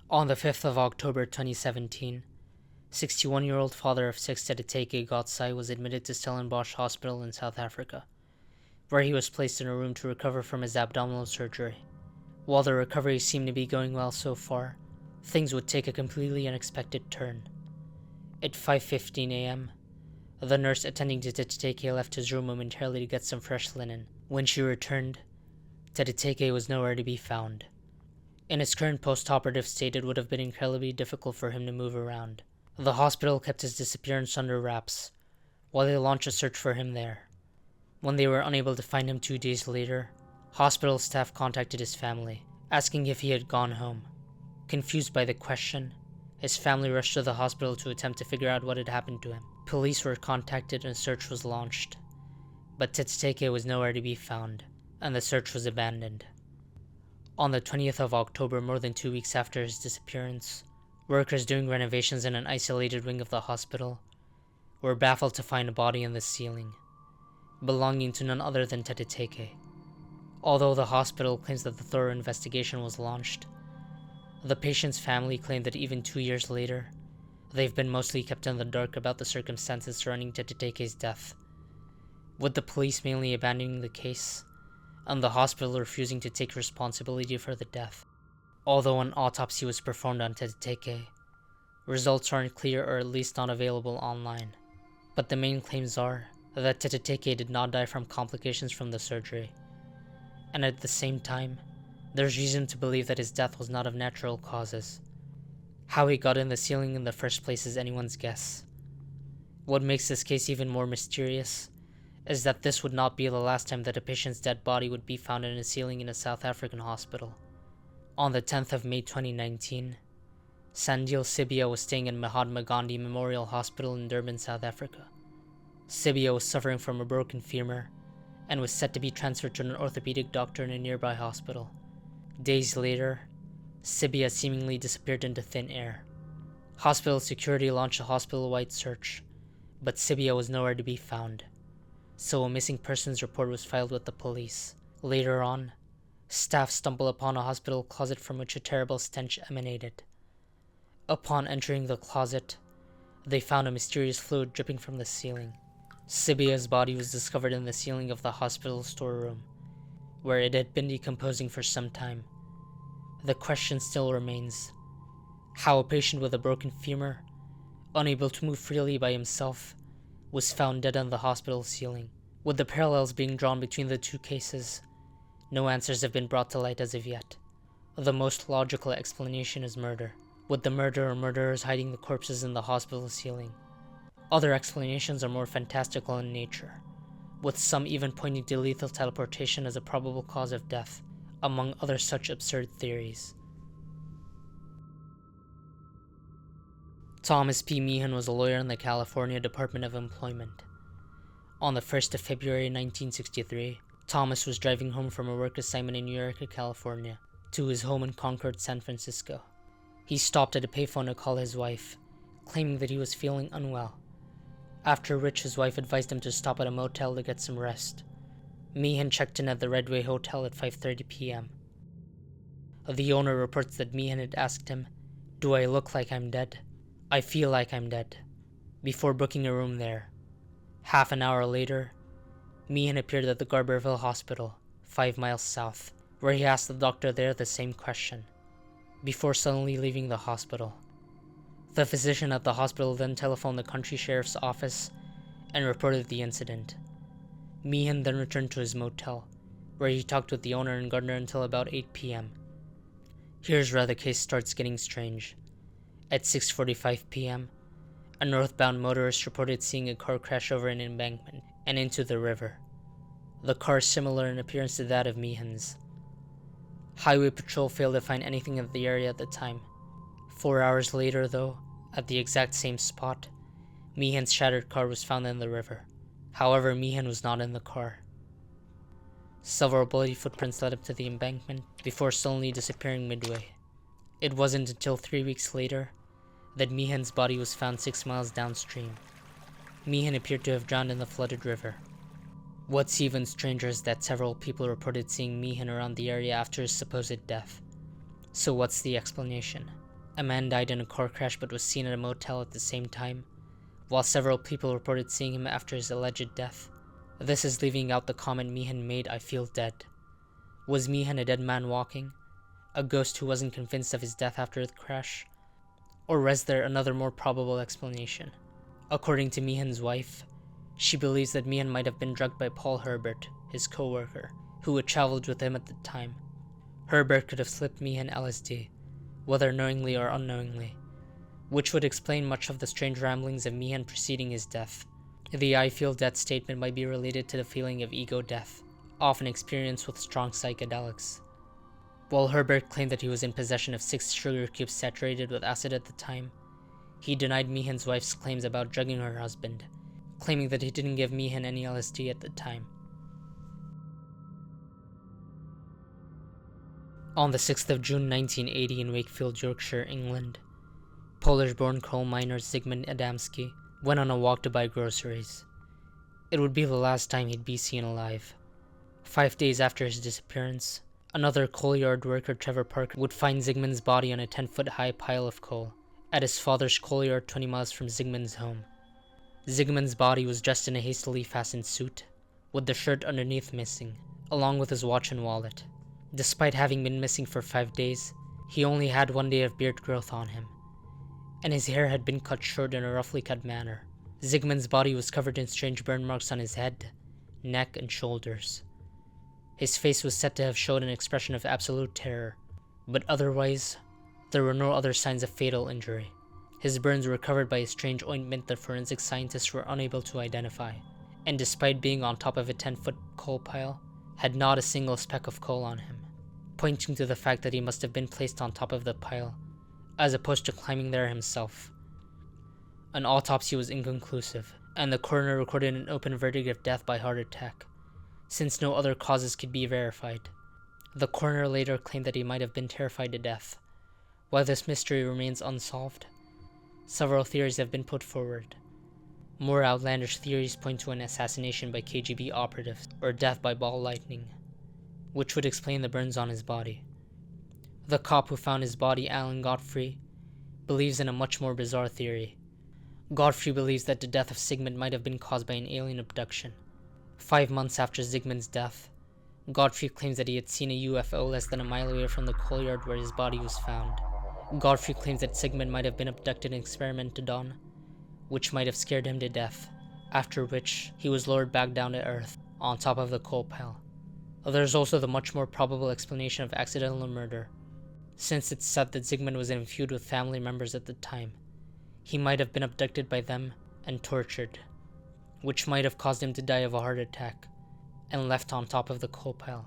On the 5th of October 2017, 61-year-old father of 6 Tedeteke Gotsai was admitted to Stellenbosch Hospital in South Africa, where he was placed in a room to recover from his abdominal surgery. While the recovery seemed to be going well so far, things would take a completely unexpected turn. At 5:15 a.m., the nurse attending to Tedeteke left his room momentarily to get some fresh linen. When she returned, Tedeteke was nowhere to be found. In his current post-operative state, it would have been incredibly difficult for him to move around. The hospital kept his disappearance under wraps, while they launched a search for him there. When they were unable to find him 2 days later, hospital staff contacted his family, asking if he had gone home. Confused by the question, his family rushed to the hospital to attempt to figure out what had happened to him. Police were contacted and a search was launched, but Tedeteke was nowhere to be found, and the search was abandoned. On the 20th of October, more than 2 weeks after his disappearance, workers doing renovations in an isolated wing of the hospital were baffled to find a body in the ceiling, belonging to none other than Tedeteke. Although the hospital claims that the thorough investigation was launched, the patient's family claimed that even 2 years later, they've been mostly kept in the dark about the circumstances surrounding Tedeteke's death, with the police mainly abandoning the case and the hospital refusing to take responsibility for the death. Although an autopsy was performed on Tedeteke, results aren't clear or at least not available online. But the main claims are that Tedeteke did not die from complications from the surgery, and at the same time, there's reason to believe that his death was not of natural causes. How he got in the ceiling in the first place is anyone's guess. What makes this case even more mysterious is that this would not be the last time that a patient's dead body would be found in a ceiling in a South African hospital. On the 10th of May 2019, Sandile Sibia was staying in Mahatma Gandhi Memorial Hospital in Durban, South Africa. Sibia was suffering from a broken femur and was set to be transferred to an orthopedic doctor in a nearby hospital. Days later, Sibia seemingly disappeared into thin air. Hospital security launched a hospital-wide search, but Sibia was nowhere to be found, so a missing persons report was filed with the police. Later on, staff stumbled upon a hospital closet from which a terrible stench emanated. Upon entering the closet, they found a mysterious fluid dripping from the ceiling. Sibia's body was discovered in the ceiling of the hospital storeroom, where it had been decomposing for some time. The question still remains: how a patient with a broken femur, unable to move freely by himself, was found dead on the hospital ceiling. With the parallels being drawn between the two cases, no answers have been brought to light as of yet. The most logical explanation is murder, with the murderer or murderers hiding the corpses in the hospital ceiling. Other explanations are more fantastical in nature, with some even pointing to lethal teleportation as a probable cause of death, among other such absurd theories. Thomas P. Meehan was a lawyer in the California Department of Employment. On the 1st of February 1963, Thomas was driving home from a work assignment in Eureka, California, to his home in Concord, San Francisco. He stopped at a payphone to call his wife, claiming that he was feeling unwell, after which his wife advised him to stop at a motel to get some rest. Meehan checked in at the Redway Hotel at 5:30 p.m. The owner reports that Meehan had asked him, "Do I look like I'm dead? I feel like I'm dead," before booking a room there. Half an hour later, Meehan appeared at the Garberville Hospital, 5 miles south, where he asked the doctor there the same question, before suddenly leaving the hospital. The physician at the hospital then telephoned the country sheriff's office and reported the incident. Meehan then returned to his motel, where he talked with the owner and gardener until about 8 p.m. Here's where the case starts getting strange. At 6:45 p.m., a northbound motorist reported seeing a car crash over an embankment and into the river. The car is similar in appearance to that of Meehan's. Highway Patrol failed to find anything in the area at the time. 4 hours later, though, at the exact same spot, Meehan's shattered car was found in the river. However, Meehan was not in the car. Several bloody footprints led up to the embankment before suddenly disappearing midway. It wasn't until 3 weeks later that Meehan's body was found 6 miles downstream. Meehan appeared to have drowned in the flooded river. What's even stranger is that several people reported seeing Meehan around the area after his supposed death. So what's the explanation? A man died in a car crash but was seen at a motel at the same time, while several people reported seeing him after his alleged death. This is leaving out the comment Meehan made, "I feel dead." Was Meehan a dead man walking? A ghost who wasn't convinced of his death after the crash? Or was there another more probable explanation? According to Meehan's wife, she believes that Meehan might have been drugged by Paul Herbert, his co-worker, who had traveled with him at the time. Herbert could have slipped Meehan LSD, whether knowingly or unknowingly, which would explain much of the strange ramblings of Meehan preceding his death. The "I feel dead" statement might be related to the feeling of ego death, often experienced with strong psychedelics. While Herbert claimed that he was in possession of 6 sugar cubes saturated with acid at the time, he denied Meehan's wife's claims about drugging her husband, claiming that he didn't give Meehan any LSD at the time. On the 6th of June 1980 in Wakefield, Yorkshire, England, Polish-born coal miner Zygmunt Adamski went on a walk to buy groceries. It would be the last time he'd be seen alive. 5 days after his disappearance, another coal yard worker, Trevor Parker, would find Zygmunt's body on a 10-foot-high pile of coal at his father's coal yard 20 miles from Zygmunt's home. Zygmunt's body was dressed in a hastily fastened suit, with the shirt underneath missing, along with his watch and wallet. Despite having been missing for 5 days, he only had 1 day of beard growth on him, and his hair had been cut short in a roughly cut manner. Zygmunt's body was covered in strange burn marks on his head, neck, and shoulders. His face was said to have showed an expression of absolute terror, but otherwise, there were no other signs of fatal injury. His burns were covered by a strange ointment that forensic scientists were unable to identify, and despite being on top of a 10-foot coal pile, had not a single speck of coal on him, pointing to the fact that he must have been placed on top of the pile, as opposed to climbing there himself. An autopsy was inconclusive, and the coroner recorded an open verdict of death by heart attack, since no other causes could be verified. The coroner later claimed that he might have been terrified to death. While this mystery remains unsolved, several theories have been put forward. More outlandish theories point to an assassination by KGB operatives, or death by ball lightning, which would explain the burns on his body. The cop who found his body, Alan Godfrey, believes in a much more bizarre theory. Godfrey believes that the death of Zygmunt might have been caused by an alien abduction. 5 months after Zygmunt's death, Godfrey claims that he had seen a UFO less than a mile away from the coal yard where his body was found. Godfrey claims that Zygmunt might have been abducted and experimented on, which might have scared him to death, after which he was lowered back down to earth, on top of the coal pile. There's also the much more probable explanation of accidental murder, since it's said that Zygmunt was in a feud with family members at the time. He might have been abducted by them and tortured, which might have caused him to die of a heart attack and left on top of the coal pile.